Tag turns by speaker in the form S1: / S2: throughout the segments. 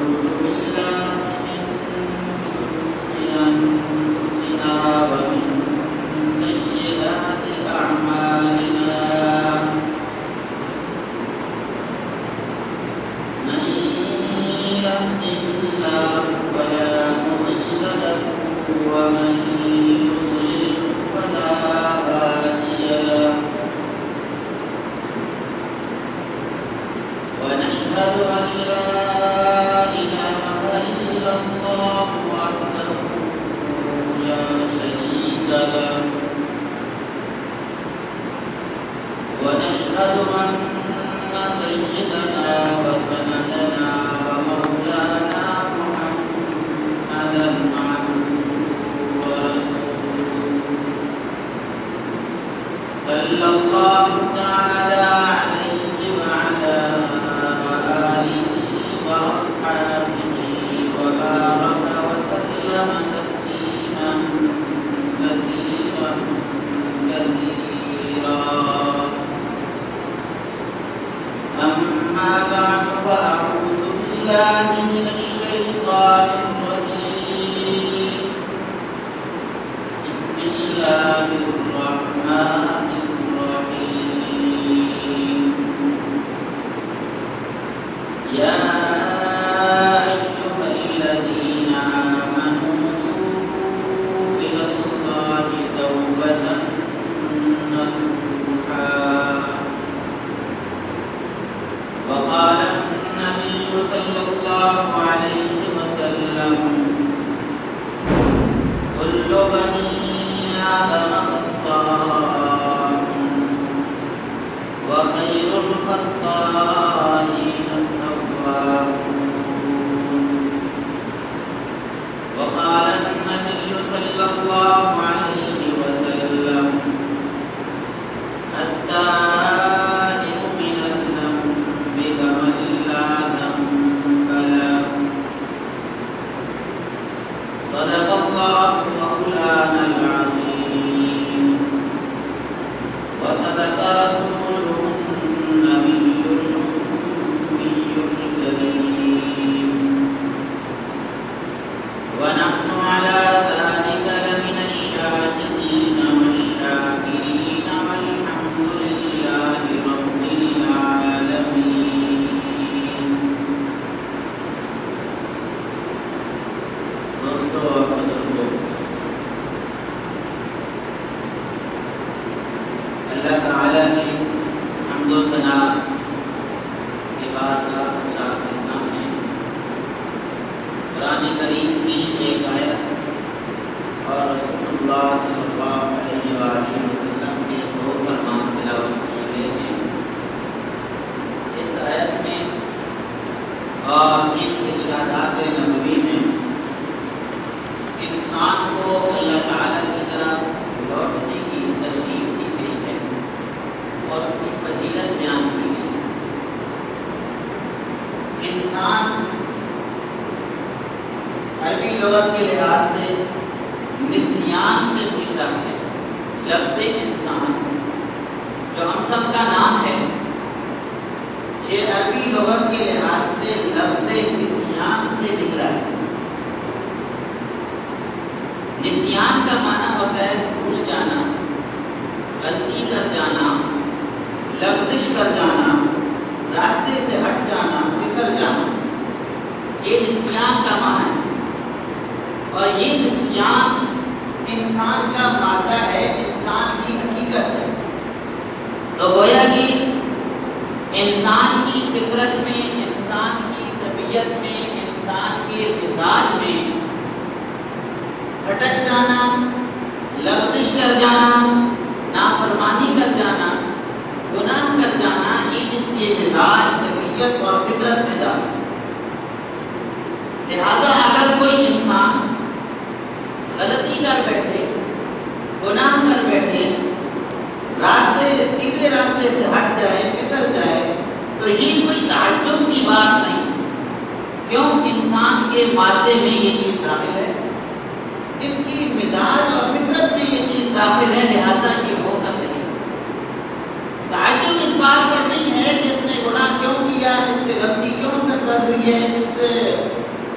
S1: اس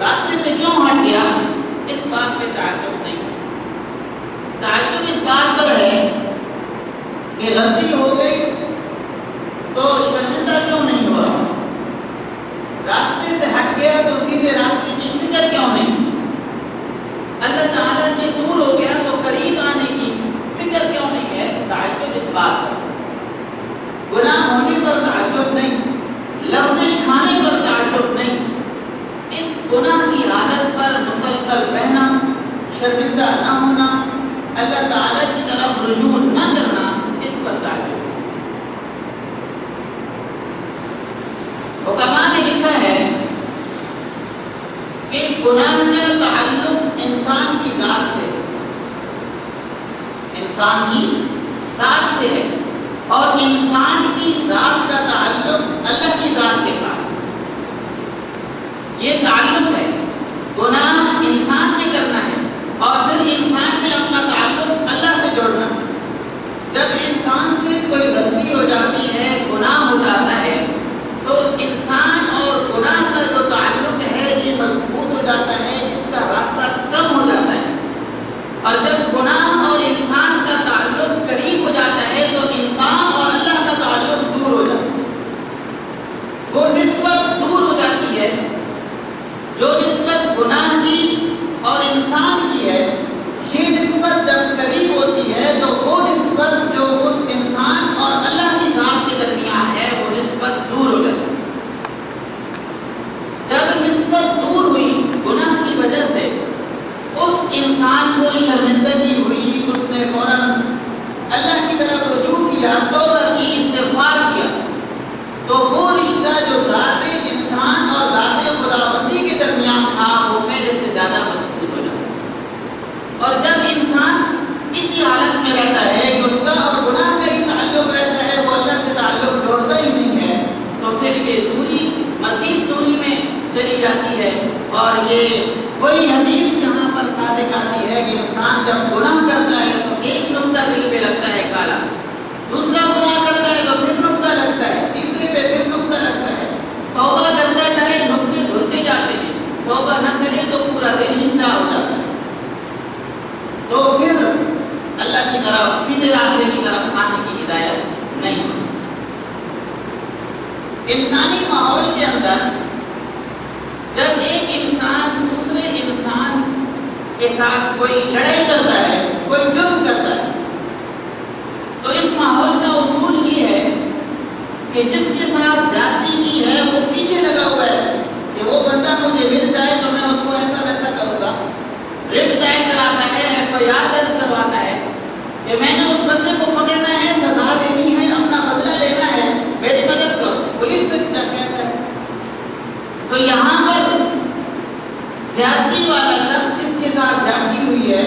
S1: راستے سے کیوں ہٹ گیا، اس بات پہ تعجب نہیں۔ تعجب اس بات پر ہے کہ غلطی ہو گئی تو شرمندہ کیوں نہیں ہو رہا، راستے سے ہٹ گیا تو سیدھے راستے کی فکر کیوں نہیں، اللہ تعالیٰ سے دور ہو گیا تو قریب آنے کی فکر کیوں نہیں ہے۔ تعجب اس بات پر، گناہ ہونے پر تعجب نہیں، لفظش کھانے پر تعجب نہیں، اس گناہ کی حالت پر مسلسل رہنا، شرمندہ نہ ہونا، اللہ تعالیٰ کی طرف رجوع نہ کرنا، اس پر تعجب۔ حکماء نے لکھا ہے کہ گناہ کا تعلق انسان کی ذات سے، انسان کی ذات سے ہے، اور انسان کی ذات کا تعلق اللہ کی ذات کے ساتھ، یہ تعلق ہے۔ گناہ انسان نے کرنا ہے اور پھر انسان نے اپنا تعلق اللہ سے جوڑنا ہے۔ جب انسان سے کوئی غلطی ہو جاتی ہے، گناہ ہو جاتا ہے، تو انسان اور گناہ کا جو تعلق ہے یہ مضبوط ہو جاتا ہے، اس کا راستہ کم ہو جاتا ہے، اور جب گناہ اور انسان کا تعلق قریب ہو جاتا ہے تو انسان اور اللہ کا تعلق دور ہو جاتا ہے، وہ نسبت دور ہو جاتی ہے۔ جو نسبت گناہ کی اور انسان کی ہے، یہ نسبت جب قریب ہوتی ہے تو وہ نسبت جو اس انسان اور اللہ کی ذات کے درمیان ہے وہ نسبت دور ہو جاتی ہے۔ جب نسبت دور ہوئی گناہ کی وجہ سے، اس انسان کو شرمندگی ہوئی، اس نے فوراً اللہ کی طرف رجوع کیا، توبہ کی، استغفار کیا، تو وہ رشتہ جو ذات انسان اور ذات خداوندی کے درمیان تھا وہ پہلے سے زیادہ مضبوط ہو جاتا ہے۔ اور جب انسان اسی حالت میں رہتا ہے کہ اس کا اور گناہ کا ہی تعلق رہتا ہے، وہ اللہ سے تعلق جوڑتا ہی نہیں ہے، تو پھر یہ دوری مزید دوری میں چلی جاتی ہے۔ اور یہ وہی حدیث یہاں پر صادق آتی ہے کہ انسان جب گناہ کرتا ہے تو ایک نقطہ دل پہ لگتا ہے کالا، دوسرا گناہ کرتا ہے تو پھر نقطہ لگتا ہے، تیسرے پہ پھر نقطہ لگتا ہے، توبہ کرتا جائے نقطے دھلتے جاتے ہیں، توبہ نہ کرے تو پورا دل ہی سیاہ ہو جاتا ہے، تو پھر اللہ کی طرف سیدھے راستے کی طرف آنے کی ہدایت نہیں ہوتی۔ انسانی ماحول کے اندر جب ایک انسان دوسرے انسان کے ساتھ کوئی لڑائی کرتا ہے، کوئی جرم کرتا ہے، تو اس ماحول کا اصول یہ ہے کہ جس کے ساتھ زیادتی کی ہے وہ پیچھے لگا ہوا ہے کہ وہ بندہ مجھے مل جائے تو میں اس کو ایسا ویسا کروں گا، ریٹ دائر کراتا ہے، FIR درج کرواتا ہے کہ میں نے اس بندے کو پکڑنا ہے، سزا دینی ہے، اپنا بدلہ لینا ہے، میری مدد کرو، پولیس سے کیا کہتا ہے۔ تو یہاں پر زیادتی والا شخص جس کے ساتھ زیادتی ہوئی ہے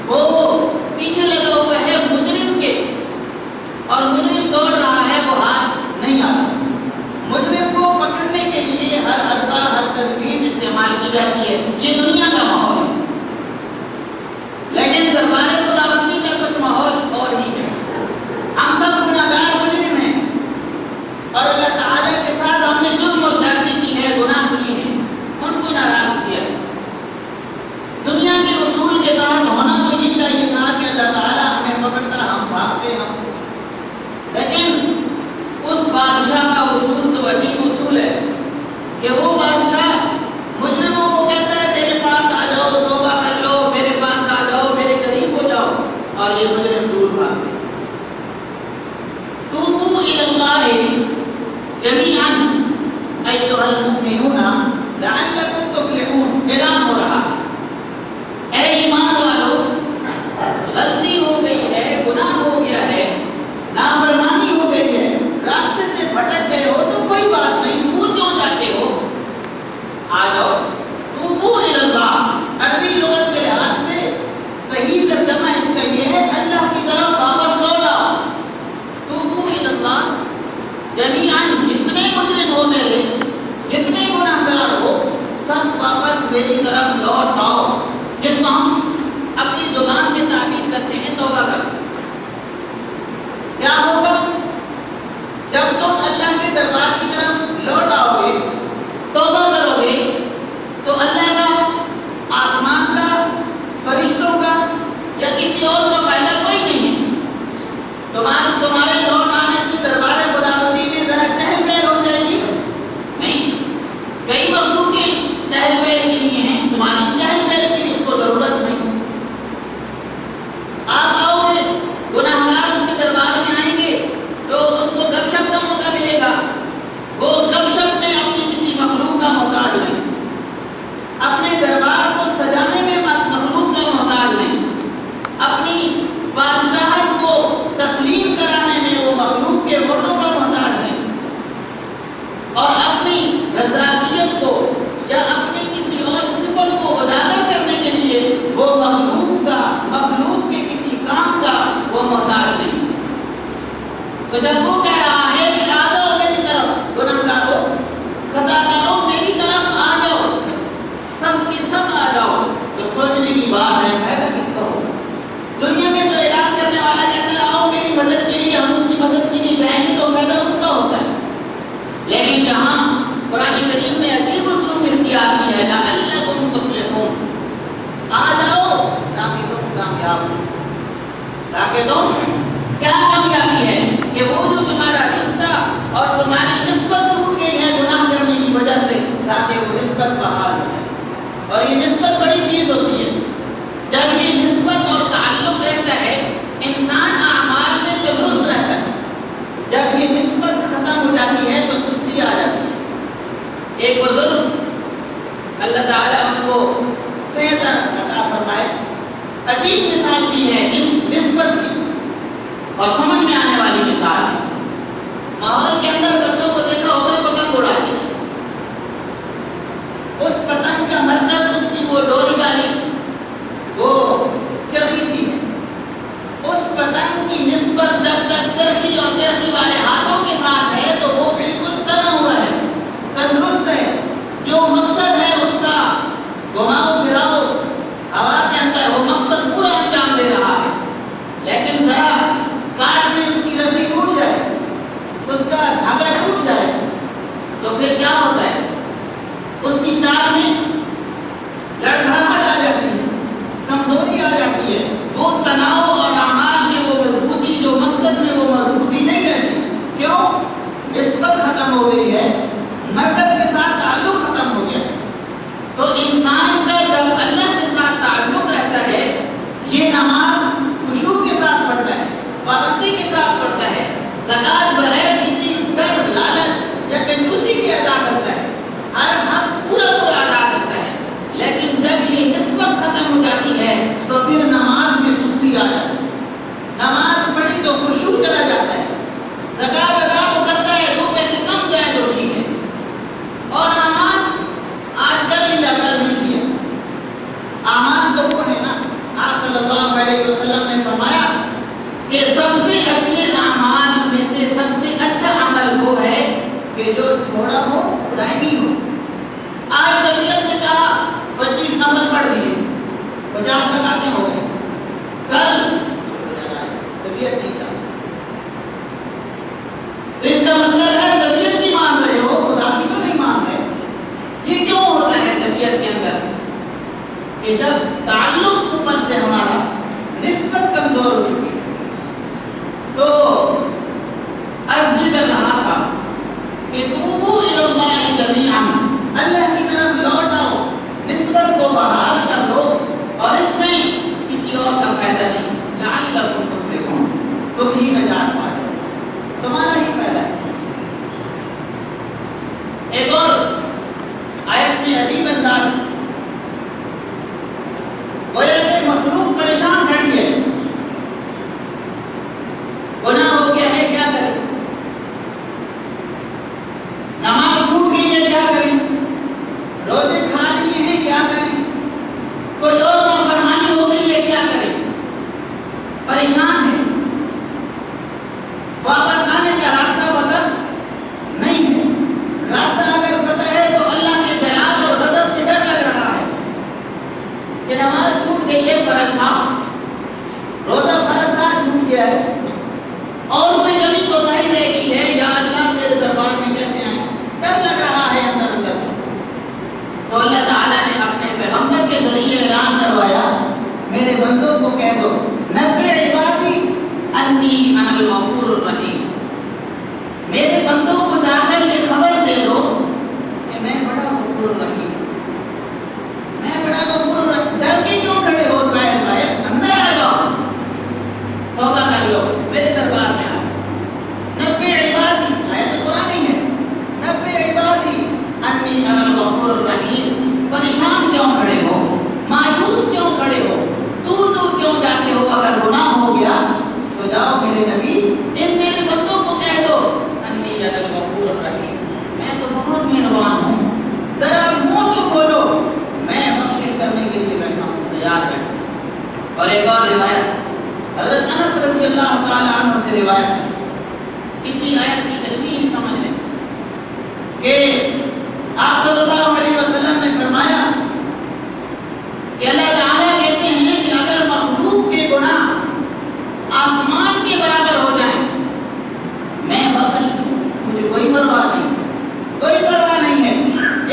S1: وہ پیچھے لگا ہوا ہے مجرم کے، اور مجرم دوڑ رہا ہے، وہ ہاتھ نہیں آتا۔ مجرم کو پکڑنے کے لیے ہر حربہ ہر تدبیر استعمال کی جاتی ہے، یہ دنیا کا ماحول ہے، لیکن دربار خداوندی کا کچھ ماحول اور ہی ہے۔ ہم سب گناہگار مجرم ہیں اور اللہ تعالیٰ کے ساتھ ہم نے جرم اور زیادتی کی ہے، گناہ کیے ہیں، ان کو ناراض کیا ہے۔ دنیا کے اصول کے تحت ہونا تو یہ چاہیے تھا کہ اللہ تعالیٰ ہمیں پکڑتا، ہم بھاگتے ہم، لیکن اس بادشاہ کا اصول تو عجیب اصول ہے کہ وہ بادشاہ مجرموں کو کہتا ہے میرے پاس آ جاؤ، توبہ کر لو، میرے پاس آ جاؤ، میرے قریب ہو جاؤ، اور یہ مجرم دور بھاگتے۔ توبوا الی اللہ جمیعا ایھا المؤمنون لعلکم تفلحون، اعلان ہو رہا ہے، اے ایمان والو، غلطی ہو گئی ہے، گناہ ہو گیا ہے، نافرمانی ہو گئی ہے، راستے سے بھٹک گئے ہو تو کوئی بات نہیں، دور کیوں جاتے ہو، آ جاؤ۔ توبوا الی اللہ عربی لغت کے لحاظ سے صحیح ترجمہ اس کا یہ ہے اللہ کی طرف واپس لوٹ آؤ۔ توبوا الی اللہ جمیعاً، جتنے مجرم ہو میرے، جتنے گناہگار ہو، سب واپس میری طرف لوٹ آؤ، جس کو ہم اپنی زبان میں تعبیر کرتے ہیں توبہ کرو۔ کیا ہوگا جب تم اللہ کے دربار کی طرف لوٹ آؤ گے، توبہ کرو گے، تو جب وہ کہہ رہا ہے کہ آ جاؤ میری طرف گنہگاروں خطاکاروں میری طرف آ جاؤ سب کے سب آ جاؤ تو سوچنے کی بات ہے فائدہ کس کا ہوگا؟ دنیا میں جو اعلان کرنے والا کہتا ہے آؤ میری مدد کے لیے ہم اس کی مدد کے لیے جائیں گے تو فائدہ اس کا ہوتا ہے. لیکن جہاں قرآن کریم میں عجیب اسلوب اختیار کیا ہے لعلکم تفلحون آ جاؤ تاکہ تم کامیاب ہو. تاکہ تم کیا کامیابی ہے کہ وہ جو تمہارا رشتہ اور تمہاری نسبت ٹوٹ گئی ہے گناہ کرنے کی وجہ سے تاکہ وہ نسبت بحال ہو جائے. اور یہ نسبت بڑی چیز ہوتی ہے. جب یہ نسبت اور تعلق رہتا ہے انسان اعمال میں تندرست رہتا ہے. جب یہ نسبت ختم ہو جاتی ہے تو سستی آ جاتی ہے. ایک بزرگ اللہ تعالیٰ ان کو صحت عطا فرمائے عجیب مثال دی ہے اس نسبت کی اور سمجھ میں آنے والی مثال ہے. ماحول کے اندر بچوں کو دیکھا ہوگا پتنگ اڑاتی ہے. اس پتنگ کا مرکز اس کی وہ ڈوری والی وہ چرخی سی ہے. اس پتنگ کی نسبت جب تک چرخی اور چرخی والے ہاتھوں کے ساتھ ہے تو وہ بالکل تنا ہوا ہے تندرست ہے. جو مقصد ہے اس کا گھماؤ پھراؤ ہوا کے اندر وہ مقصد پورا انجام دے رہا ہے. لیکن ذرا کاٹ میں اس کی رسی ٹوٹ جائے اس کا دھاگا ٹوٹ جائے تو پھر کیا ہوتا ہے؟ اس کی چال میں لڑکھڑاہٹ آ جاتی ہے کمزوری آ جاتی ہے. وہ تناؤ اور اعمال میں وہ مضبوطی جو مقصد میں وہ مضبوطی نہیں رہتی. کیوں؟ نسبت ختم ہو گئی ہے مرکز کے ساتھ تعلق ختم ہو گیا. تو انسان کا جب اللہ کے ساتھ تعلق رہتا ہے یہ نماز خشوع کے ساتھ پڑھتا ہے پابندی کے ساتھ پڑھتا ہے زکات بغیر کسی ڈر لالچ یا کنجوسی کے ادا کرتا ہے ہر حق پورا پورا ادا کرتا ہے. لیکن جب یہ نسبت ختم ہو جاتی ہے تو پھر نماز میں سستی آ جاتی ہے. نماز پڑھی تو خشوع چلا جاتا ہے. زکات ادا تو کرتا ہے 2 پیسے کم جائے تو ٹھیک ہے. اور اعمال آج کر لیا کل نہیں کیا. اعمال تو وہ ہے نا آپ صلی اللہ علیہ وسلم نے فرمایا کہ سب سے اچھے اعمال میں سے سب سے اچھا عمل وہ ہے کہ جو تھوڑا ہو دائمی ہو. آج طبیعت نے چاہا 25 عمل پڑھ دیے 50 لگاتے ہو گئے. کل طبیعت نہیں چاہا تو اس کا مطلب ہے طبیعت نہیں مان رہے ہو خدا کی تو نہیں مان رہے. یہ کیوں ہوتا ہے طبیعت کے اندر کہ جب تعلق اوپر سے ہمارا نسبت کمزور ہو چکی تو عرض کر رہا تھا کہ توبوا الی اللہ جمیعا اللہ کی طرف لوٹ آؤ نسبت کو بحال کر لو اور اس میں کسی اور کا فائدہ نہیں. لعلکم تفلحون تم ہی نجات پا جاؤ تمہارا ہی فائدہ ہے. ایک اور آیت میں عجیب انداز گویا کہ مخلوق پریشان کھڑی ہے گناہ ہو گیا ہے کیا کریں نماز چھوٹ گئی ہے کیا کریں روزے کھا لیے ہیں کیا کریں کوئی اور نافرمانی ہو گئی ہے کیا کریں. پریشان ہے واپس آنے کا راستہ پتہ نہیں ہے. راستہ اگر پتہ ہے تو اللہ کے جلال اور غضب سے ڈر لگ رہا ہے کہ نماز چھوٹ گئی ہے فرض تھا روزہ فرض تھا چھوٹ گیا ہے اور کوئی کمی کوتاہی رہ گئی ہے یا اللہ تیرے دربار میں کیسے آئیں ڈر لگ رہا ہے اندر اندر سے. تو اللہ تعالیٰ نے اپنے پیغمبر کے ذریعے اعلان کروایا میرے بندوں کو کہہ دو نبئ عبادی انی انا الغفور الرحیم. میرے بندوں کو جا کر یہ خبر دے دو کہ میں بڑا غفور الرحیم میں بڑا غفور الرحیم. ڈر کے کیوں کھڑے ہو باہر اندر آ جاؤ توبہ کر لو میرے دربار میں آ. نبئ عبادی آیت قرآن ہے نبئ عبادی انی انا الغفور الرحیم. پریشان کیوں کھڑے ہو مایوس کیوں کھڑے ہو دور دور کیوں جاتے ہو. اگر گناہ ہو گیا تو جاؤ میرے نبی ان میرے بندوں کو کہہ دو انی انا الغفور الرحیم میں تو بہت مہربان ہوں ذرا منہ تو کھولو میں بخشش کرنے کے لیے بیٹھا ہوں تیار بیٹھا. اور ایک اور روایت حضرت انس رضی اللہ تعالی عنہ سے روایت ہے اسی آیت کی تشریح سمجھ لیں کہ آپ صلی اللہ علیہ وسلم نے فرمایا کہ اللہ تعالیٰ کہتے ہیں کہ اگر مخلوق کے گناہ آسمان کے برابر ہو جائیں میں بخش دوں، مجھے کوئی پرواہ نہیں، کوئی پرواہ نہیں ہے۔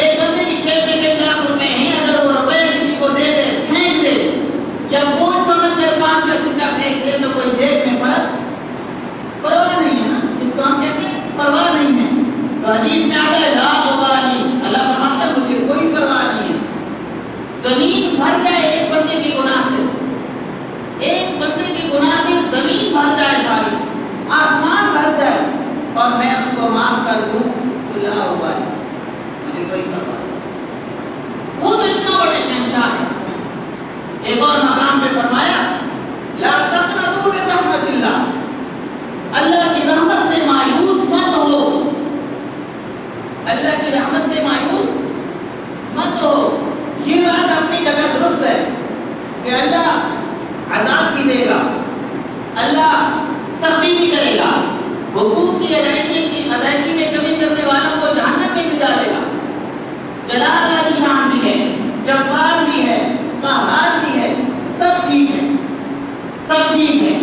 S1: ایک بندے کی جیب میں 1 لاکھ روپے ہیں، اگر وہ روپے کسی کو دے دے، پھینک دے یا بوجھ سمجھ کر 5 کا سکہ پھینک دے تو کوئی جیب میں فرق پرواہ نہیں ہے نا، اس کو ہم کہتے ہیں پرواہ نہیں ہے۔ تو حدیث میں آتا ہے لا ابالی، اللہ فرماتا ہے مجھے کوئی پرواہ نہیں ہے۔ زمین بھر جائے ایک بندے کے گناہ سے، ایک بندے کے گناہ سے زمین بھر جائے، ساری آسمان بھر جائے اور میں اس کو معاف کر دوں تو لا ابالی، مجھے کوئی پرواہ نہیں۔ وہ تو اتنا بڑے شہنشاہ ہے۔ ایک اور مقام پہ فرمایا لا تقنطوا من رحمت اللہ، اللہ کی رحمت سے مایوس مت ہو، اللہ کی رحمت سے مایوس مت ہو۔ یہ بات اپنی جگہ درست ہے کہ اللہ عذاب بھی دے گا، اللہ سختی بھی کرے گا، حقوق کی ادائیگی میں کمی کرنے والوں کو جہنم میں بھی ڈالے گا۔ جلال والی شان بھی ہے، جبار بھی ہے، قہار بھی ہے، سب ٹھیک ہے، سب ٹھیک ہے،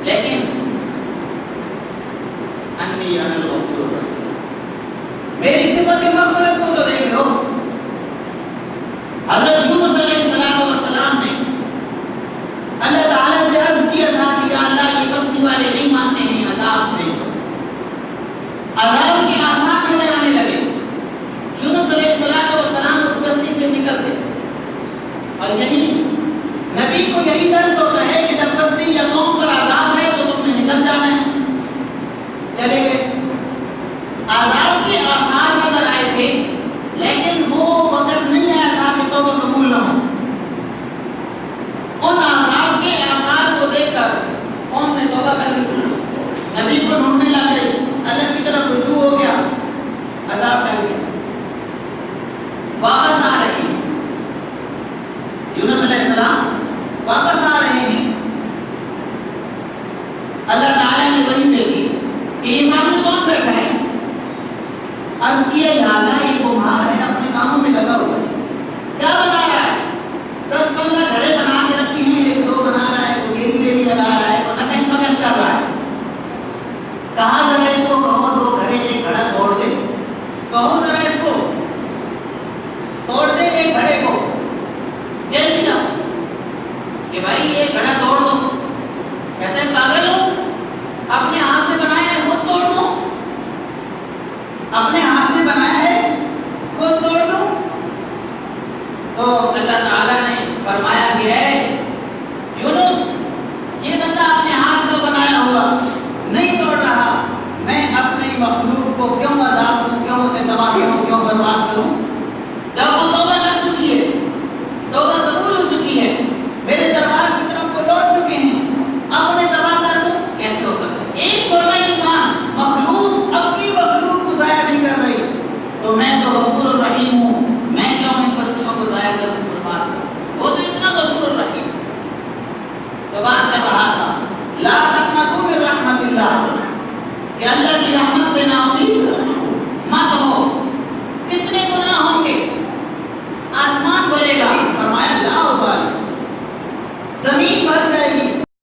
S1: لیکن انی انا الغفور الرحیم، میری صفت مغفرت کو تو دیکھ لو۔ حضرت یونس علیہ السلام نے اللہ تعالیٰ سے عرض کیا تھا کہ یا اللہ یہ بستی والے نہیں مانتے ہیں، عذاب دے دو۔ عذاب کے آثار نظر آنے لگے، یونس علیہ السلام اس بستی سے نکل گئے۔ اور یہی نبی کو یہی درس ہوتا ہے کہ جب بستی یا قوم پر عذاب ہے تو تم نے نکل جانا ہے۔ چلے گئے، عذاب کے آثار نظر آئے تھے لیکن وہ وقت نہیں آیا تھا کہ توبہ قبول نہ ہو۔ ان عذاب کے آثار کو دیکھ کر قوم نے توبہ کر لی، نبی کو ڈھونڈنے لگ گئی، اللہ کی طرف رجوع ہو گیا، عذاب ٹل گیا، واپس آ رہے ہیں۔ یونس علیہ السلام واپس آ رہے ہیں، اللہ تعالیٰ نے وحی بھیجی کہ یہ سامنے کون بیٹھا ہے؟ عرض کیا یا اللہ یہ کمہار ہے، اپنے کاموں میں لگا ہوا ہے، کیا بنا رہا ہے؟ 10-15 گھڑے بنا کے رکھی ہیں، 1-2 بنا رہا ہے، کوئی گیری بیری لگا رہا ہے، کوئی نقش مکش کر رہا ہے۔ کہا ذرا اس کو کہو 2 گھڑے ایک گھڑا توڑ دے، کہو ذرا اس کو توڑ دے ایک گھڑے کو، کہہ دیا کہ بھائی یہ گھڑا توڑ دو۔ کہتے ہیں پاگل ہو، اپنے ہاتھ سے بنایا ہے خود توڑ دو، اپنے ہاتھ